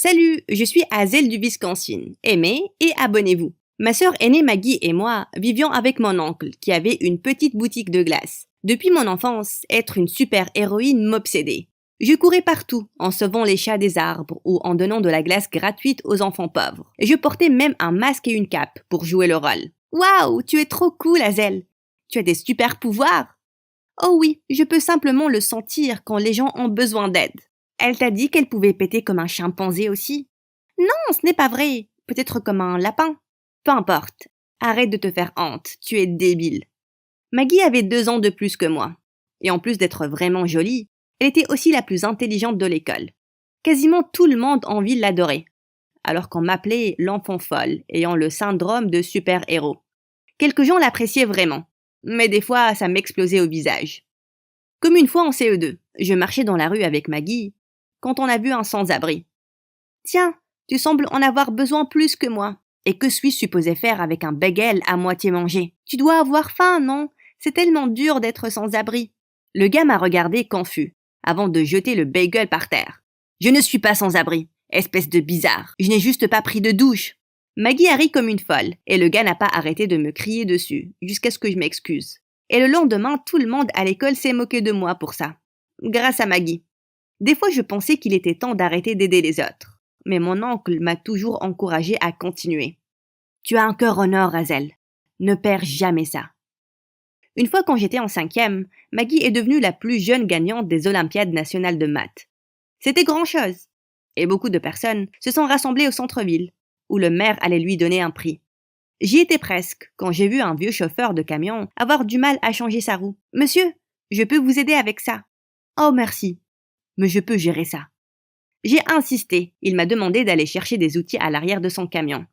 Salut, je suis Hazel du Wisconsin. Aimez et abonnez-vous. Ma sœur aînée Maggie et moi vivions avec mon oncle qui avait une petite boutique de glace. Depuis mon enfance, être une super-héroïne m'obsédait. Je courais partout en sauvant les chats des arbres ou en donnant de la glace gratuite aux enfants pauvres. Et je portais même un masque et une cape pour jouer le rôle. Waouh, tu es trop cool, Hazel. Tu as des super pouvoirs. Oh oui, je peux simplement le sentir quand les gens ont besoin d'aide. Elle t'a dit qu'elle pouvait péter comme un chimpanzé aussi? Non, ce n'est pas vrai. Peut-être comme un lapin. Peu importe. Arrête de te faire honte. Tu es débile. Maggie avait 2 ans de plus que moi. Et en plus d'être vraiment jolie, elle était aussi la plus intelligente de l'école. Quasiment tout le monde en ville l'adorait. Alors qu'on m'appelait l'enfant folle, ayant le syndrome de super-héros. Quelques gens l'appréciaient vraiment. Mais des fois, ça m'explosait au visage. Comme une fois en CE2, je marchais dans la rue avec Maggie, quand on a vu un sans-abri. Tiens, tu sembles en avoir besoin plus que moi. Et que suis-je supposé faire avec un bagel à moitié mangé? Tu dois avoir faim, non? C'est tellement dur d'être sans-abri. Le gars m'a regardé confus, avant de jeter le bagel par terre. Je ne suis pas sans-abri, espèce de bizarre. Je n'ai juste pas pris de douche. Maggie a ri comme une folle, et le gars n'a pas arrêté de me crier dessus, jusqu'à ce que je m'excuse. Et le lendemain, tout le monde à l'école s'est moqué de moi pour ça. Grâce à Maggie. Des fois, je pensais qu'il était temps d'arrêter d'aider les autres. Mais mon oncle m'a toujours encouragé à continuer. Tu as un cœur en or, Hazel. Ne perds jamais ça. Une fois quand j'étais en 5e, Maggie est devenue la plus jeune gagnante des Olympiades nationales de maths. C'était grand-chose. Et beaucoup de personnes se sont rassemblées au centre-ville, où le maire allait lui donner un prix. J'y étais presque quand j'ai vu un vieux chauffeur de camion avoir du mal à changer sa roue. « Monsieur, je peux vous aider avec ça. »« Oh merci. Mais je peux gérer ça. » J'ai insisté. Il m'a demandé d'aller chercher des outils à l'arrière de son camion.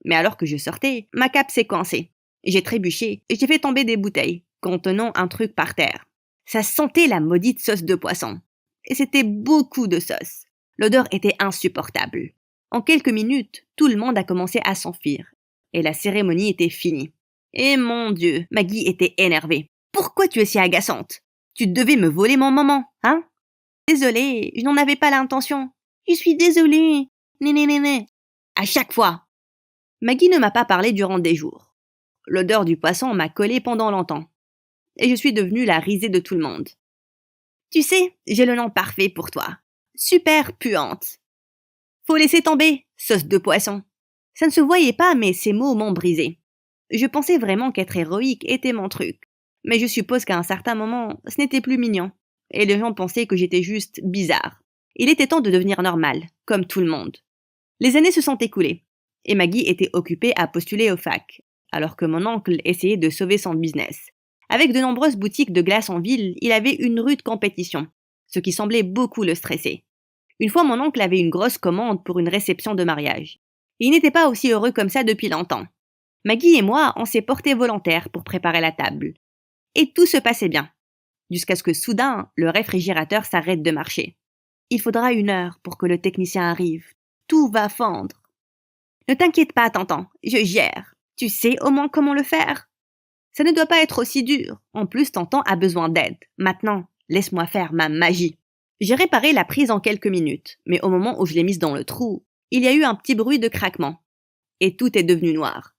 Mais alors que je sortais, ma cape s'est coincée. J'ai trébuché et j'ai fait tomber des bouteilles, contenant un truc par terre. Ça sentait la maudite sauce de poisson. Et c'était beaucoup de sauce. L'odeur était insupportable. En quelques minutes, tout le monde a commencé à s'enfuir. Et la cérémonie était finie. Et mon Dieu, Maggie était énervée. « Pourquoi tu es si agaçante? Tu devais me voler mon moment, hein? » Désolée, je n'en avais pas l'intention. Je suis désolée. Nénénéné. À chaque fois. Maggie ne m'a pas parlé durant des jours. L'odeur du poisson m'a collé pendant longtemps. Et je suis devenue la risée de tout le monde. Tu sais, j'ai le nom parfait pour toi. Super puante. Faut laisser tomber, sauce de poisson. Ça ne se voyait pas, mais ces mots m'ont brisé. Je pensais vraiment qu'être héroïque était mon truc. Mais je suppose qu'à un certain moment, ce n'était plus mignon. Et les gens pensaient que j'étais juste bizarre. Il était temps de devenir normal, comme tout le monde. Les années se sont écoulées, et Maggie était occupée à postuler au fac, alors que mon oncle essayait de sauver son business. Avec de nombreuses boutiques de glace en ville, il avait une rude compétition, ce qui semblait beaucoup le stresser. Une fois, mon oncle avait une grosse commande pour une réception de mariage. Et il n'était pas aussi heureux comme ça depuis longtemps. Maggie et moi, on s'est portés volontaires pour préparer la table. Et tout se passait bien. Jusqu'à ce que soudain, le réfrigérateur s'arrête de marcher. Il faudra 1 heure pour que le technicien arrive. Tout va fondre. Ne t'inquiète pas, tonton, je gère. Tu sais au moins comment le faire? Ça ne doit pas être aussi dur. En plus, tonton a besoin d'aide. Maintenant, laisse-moi faire ma magie. J'ai réparé la prise en quelques minutes, mais au moment où je l'ai mise dans le trou, il y a eu un petit bruit de craquement. Et tout est devenu noir.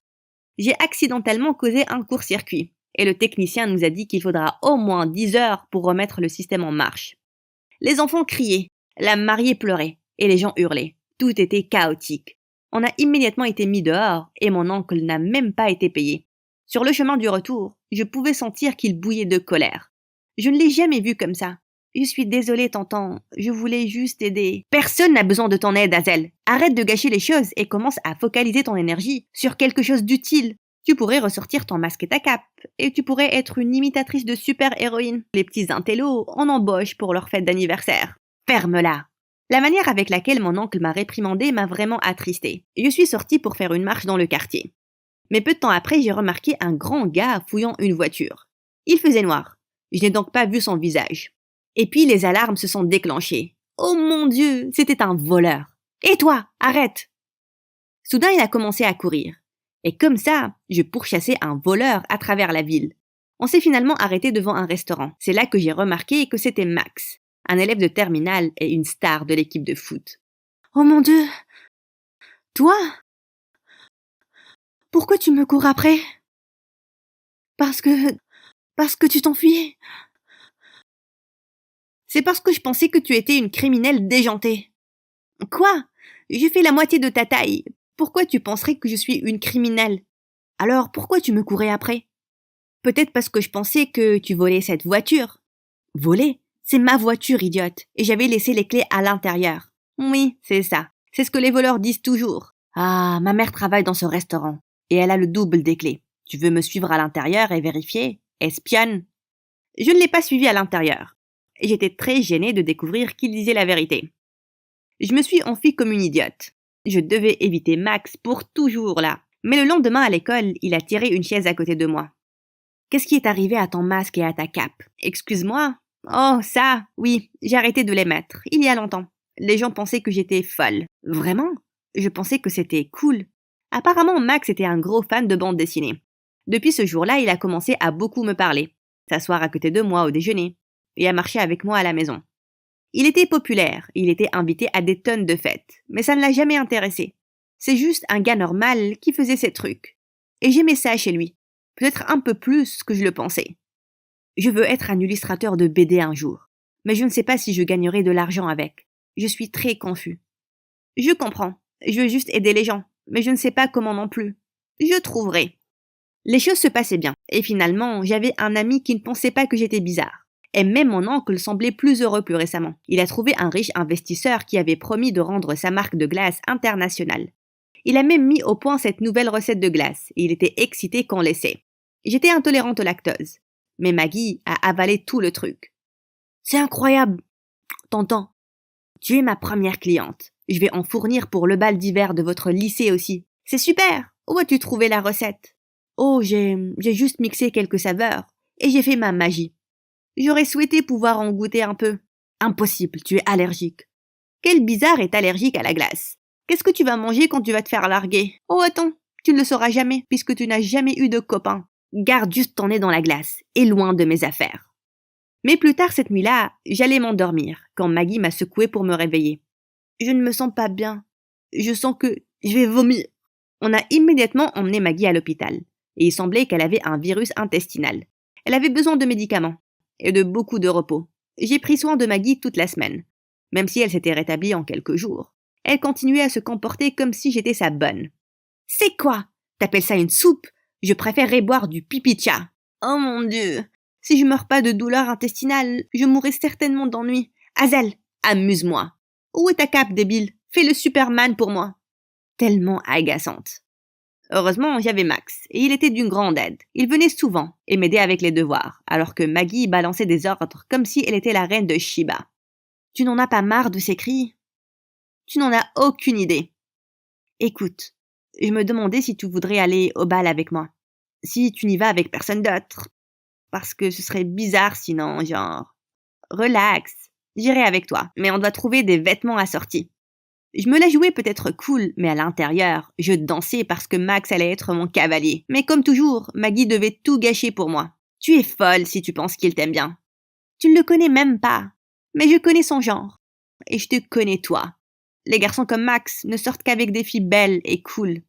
J'ai accidentellement causé un court-circuit. Et le technicien nous a dit qu'il faudra au moins 10 heures pour remettre le système en marche. Les enfants criaient, la mariée pleurait, et les gens hurlaient. Tout était chaotique. On a immédiatement été mis dehors, et mon oncle n'a même pas été payé. Sur le chemin du retour, je pouvais sentir qu'il bouillait de colère. Je ne l'ai jamais vu comme ça. Je suis désolée, tonton, je voulais juste aider. Personne n'a besoin de ton aide, Hazel. Arrête de gâcher les choses et commence à focaliser ton énergie sur quelque chose d'utile. Tu pourrais ressortir ton masque et ta cape, et tu pourrais être une imitatrice de super-héroïne. Les petits intellos en embauchent pour leur fête d'anniversaire. Ferme-la. La manière avec laquelle mon oncle m'a réprimandé m'a vraiment attristée. Je suis sortie pour faire une marche dans le quartier. Mais peu de temps après, j'ai remarqué un grand gars fouillant une voiture. Il faisait noir. Je n'ai donc pas vu son visage. Et puis les alarmes se sont déclenchées. Oh mon Dieu, c'était un voleur. Et toi, arrête! Soudain, il a commencé à courir. Et comme ça, je pourchassais un voleur à travers la ville. On s'est finalement arrêté devant un restaurant. C'est là que j'ai remarqué que c'était Max, un élève de terminale et une star de l'équipe de foot. Oh mon Dieu! Toi? Pourquoi tu me cours après? Parce que... Parce que tu t'enfuyais. C'est parce que je pensais que tu étais une criminelle déjantée. Quoi? J'ai fait la moitié de ta taille. Pourquoi tu penserais que je suis une criminelle? Alors pourquoi tu me courais après? Peut-être parce que je pensais que tu volais cette voiture. Voler? C'est ma voiture, idiote, et j'avais laissé les clés à l'intérieur. Oui, c'est ça. C'est ce que les voleurs disent toujours. Ah, ma mère travaille dans ce restaurant, et elle a le double des clés. Tu veux me suivre à l'intérieur et vérifier? Espionne? Je ne l'ai pas suivi à l'intérieur. Et j'étais très gênée de découvrir qu'il disait la vérité. Je me suis enfuie comme une idiote. Je devais éviter Max pour toujours là. Mais le lendemain à l'école, il a tiré une chaise à côté de moi. Qu'est-ce qui est arrivé à ton masque et à ta cape? Excuse-moi. Oh, ça, oui, j'ai arrêté de les mettre, il y a longtemps. Les gens pensaient que j'étais folle. Vraiment? Je pensais que c'était cool. Apparemment, Max était un gros fan de bande dessinée. Depuis ce jour-là, il a commencé à beaucoup me parler, s'asseoir à côté de moi au déjeuner, et à marcher avec moi à la maison. Il était populaire, il était invité à des tonnes de fêtes, mais ça ne l'a jamais intéressé. C'est juste un gars normal qui faisait ses trucs. Et j'aimais ça chez lui. Peut-être un peu plus que je le pensais. Je veux être un illustrateur de BD un jour, mais je ne sais pas si je gagnerai de l'argent avec. Je suis très confus. Je comprends, je veux juste aider les gens, mais je ne sais pas comment non plus. Je trouverai. Les choses se passaient bien, et finalement, j'avais un ami qui ne pensait pas que j'étais bizarre. Et même mon oncle semblait plus heureux plus récemment. Il a trouvé un riche investisseur qui avait promis de rendre sa marque de glace internationale. Il a même mis au point cette nouvelle recette de glace, et il était excité qu'on l'essaie. J'étais intolérante au lactose, mais Maggie a avalé tout le truc. C'est incroyable! Tonton, tu es ma première cliente. Je vais en fournir pour le bal d'hiver de votre lycée aussi. C'est super! Où as-tu trouvé la recette? Oh, j'ai juste mixé quelques saveurs, et j'ai fait ma magie. J'aurais souhaité pouvoir en goûter un peu. Impossible, tu es allergique. Quel bizarre est allergique à la glace? Qu'est-ce que tu vas manger quand tu vas te faire larguer? Oh attends, tu ne le sauras jamais, puisque tu n'as jamais eu de copain. Garde juste ton nez dans la glace, et loin de mes affaires. Mais plus tard cette nuit-là, j'allais m'endormir, quand Maggie m'a secoué pour me réveiller. Je ne me sens pas bien. Je sens que je vais vomir. On a immédiatement emmené Maggie à l'hôpital, et il semblait qu'elle avait un virus intestinal. Elle avait besoin de médicaments, et de beaucoup de repos. J'ai pris soin de Maggie toute la semaine. Même si elle s'était rétablie en quelques jours, elle continuait à se comporter comme si j'étais sa bonne. C'est quoi? T'appelles ça une soupe? Je préférerais boire du pipi de chat. Oh mon Dieu! Si je meurs pas de douleur intestinale, je mourrai certainement d'ennui. Hazel, amuse-moi. Où est ta cape, débile? Fais le Superman pour moi. Tellement agaçante. Heureusement, j'avais Max, et il était d'une grande aide. Il venait souvent et m'aidait avec les devoirs, alors que Maggie balançait des ordres comme si elle était la reine de Shiba. Tu n'en as pas marre de ces cris? Tu n'en as aucune idée. Écoute, je me demandais si tu voudrais aller au bal avec moi. Si tu n'y vas avec personne d'autre. Parce que ce serait bizarre sinon, genre... Relax, j'irai avec toi, mais on doit trouver des vêtements assortis. Je me la jouais peut-être cool, mais à l'intérieur, je dansais parce que Max allait être mon cavalier. Mais comme toujours, Maggie devait tout gâcher pour moi. Tu es folle si tu penses qu'il t'aime bien. Tu ne le connais même pas. Mais je connais son genre. Et je te connais toi. Les garçons comme Max ne sortent qu'avec des filles belles et cool.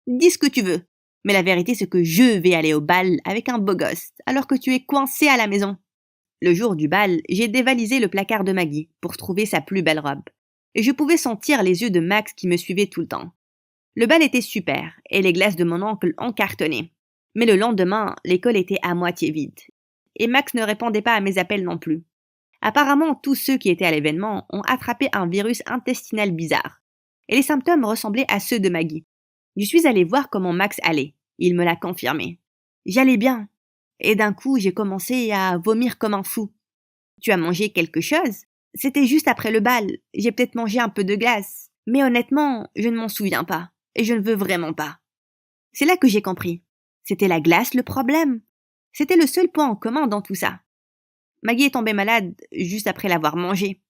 Dis ce que tu veux. Mais la vérité c'est que je vais aller au bal avec un beau gosse, alors que tu es coincé à la maison. Le jour du bal, j'ai dévalisé le placard de Maggie pour trouver sa plus belle robe. Et je pouvais sentir les yeux de Max qui me suivaient tout le temps. Le bal était super, et les glaces de mon oncle en cartonnaient. Mais le lendemain, l'école était à moitié vide. Et Max ne répondait pas à mes appels non plus. Apparemment, tous ceux qui étaient à l'événement ont attrapé un virus intestinal bizarre. Et les symptômes ressemblaient à ceux de Maggie. Je suis allée voir comment Max allait. Il me l'a confirmé. J'allais bien. Et d'un coup, j'ai commencé à vomir comme un fou. Tu as mangé quelque chose? C'était juste après le bal. J'ai peut-être mangé un peu de glace. Mais honnêtement, je ne m'en souviens pas. Et je ne veux vraiment pas. C'est là que j'ai compris. C'était la glace le problème. C'était le seul point en commun dans tout ça. Maggie est tombée malade juste après l'avoir mangé.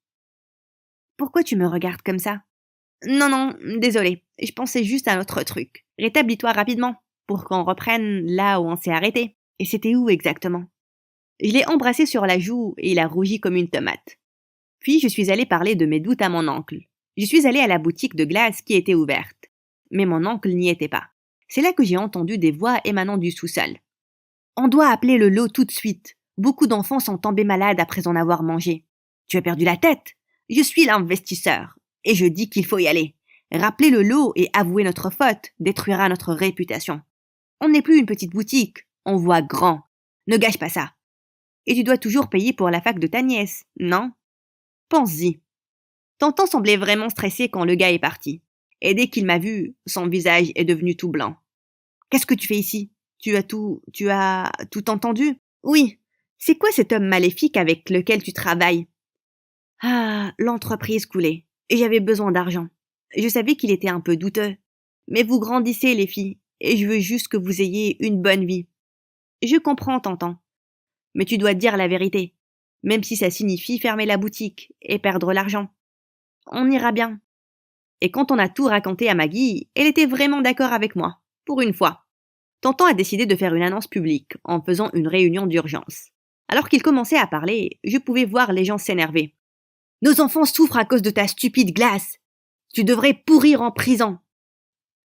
Pourquoi tu me regardes comme ça? Non, désolé. Je pensais juste à un autre truc. Rétablis-toi rapidement, pour qu'on reprenne là où on s'est arrêté. Et c'était où exactement? Je l'ai embrassé sur la joue et il a rougi comme une tomate. Puis je suis allée parler de mes doutes à mon oncle. Je suis allée à la boutique de glace qui était ouverte. Mais mon oncle n'y était pas. C'est là que j'ai entendu des voix émanant du sous-sol. On doit appeler le lot tout de suite. Beaucoup d'enfants sont tombés malades après en avoir mangé. Tu as perdu la tête? Je suis l'investisseur. Et je dis qu'il faut y aller. Rappeler le lot et avouer notre faute détruira notre réputation. On n'est plus une petite boutique. On voit grand. Ne gâche pas ça. Et tu dois toujours payer pour la fac de ta nièce, non? Pense-y. Tonton semblait vraiment stressé quand le gars est parti. Et dès qu'il m'a vu, son visage est devenu tout blanc. Qu'est-ce que tu fais ici? Tu as tout entendu? Oui. C'est quoi cet homme maléfique avec lequel tu travailles? Ah, l'entreprise coulait. Et j'avais besoin d'argent. Je savais qu'il était un peu douteux. Mais vous grandissez, les filles, et je veux juste que vous ayez une bonne vie. Je comprends, tonton. Mais tu dois dire la vérité, même si ça signifie fermer la boutique et perdre l'argent. On ira bien. Et quand on a tout raconté à Maggie, elle était vraiment d'accord avec moi, pour une fois. Tonton a décidé de faire une annonce publique en faisant une réunion d'urgence. Alors qu'il commençait à parler, je pouvais voir les gens s'énerver. Nos enfants souffrent à cause de ta stupide glace. Tu devrais pourrir en prison.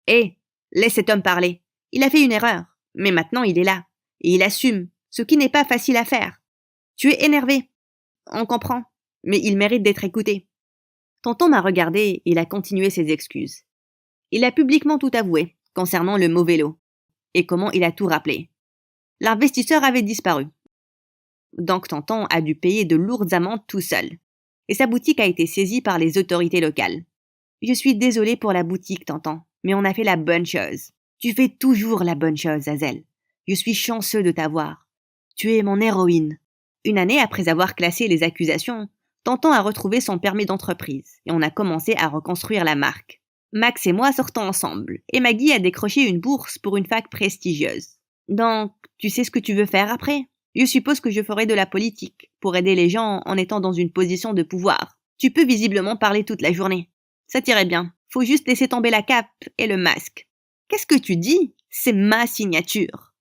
Hé, laisse cet homme parler. Il a fait une erreur, mais maintenant il est là, et il assume, ce qui n'est pas facile à faire. Tu es énervé. On comprend, mais il mérite d'être écouté. Tonton m'a regardé et il a continué ses excuses. Il a publiquement tout avoué concernant le mauvais lot et comment il a tout rappelé. L'investisseur avait disparu. Donc tonton a dû payer de lourdes amendes tout seul. Et sa boutique a été saisie par les autorités locales. Je suis désolée pour la boutique, tonton, mais on a fait la bonne chose. Tu fais toujours la bonne chose, Hazel. Je suis chanceux de t'avoir. Tu es mon héroïne. Une année après avoir classé les accusations, tonton a retrouvé son permis d'entreprise et on a commencé à reconstruire la marque. Max et moi sortons ensemble et Maggie a décroché une bourse pour une fac prestigieuse. Donc, tu sais ce que tu veux faire après? Je suppose que je ferai de la politique pour aider les gens en étant dans une position de pouvoir. Tu peux visiblement parler toute la journée. Ça t'irait bien. Faut juste laisser tomber la cape et le masque. Qu'est-ce que tu dis? C'est ma signature.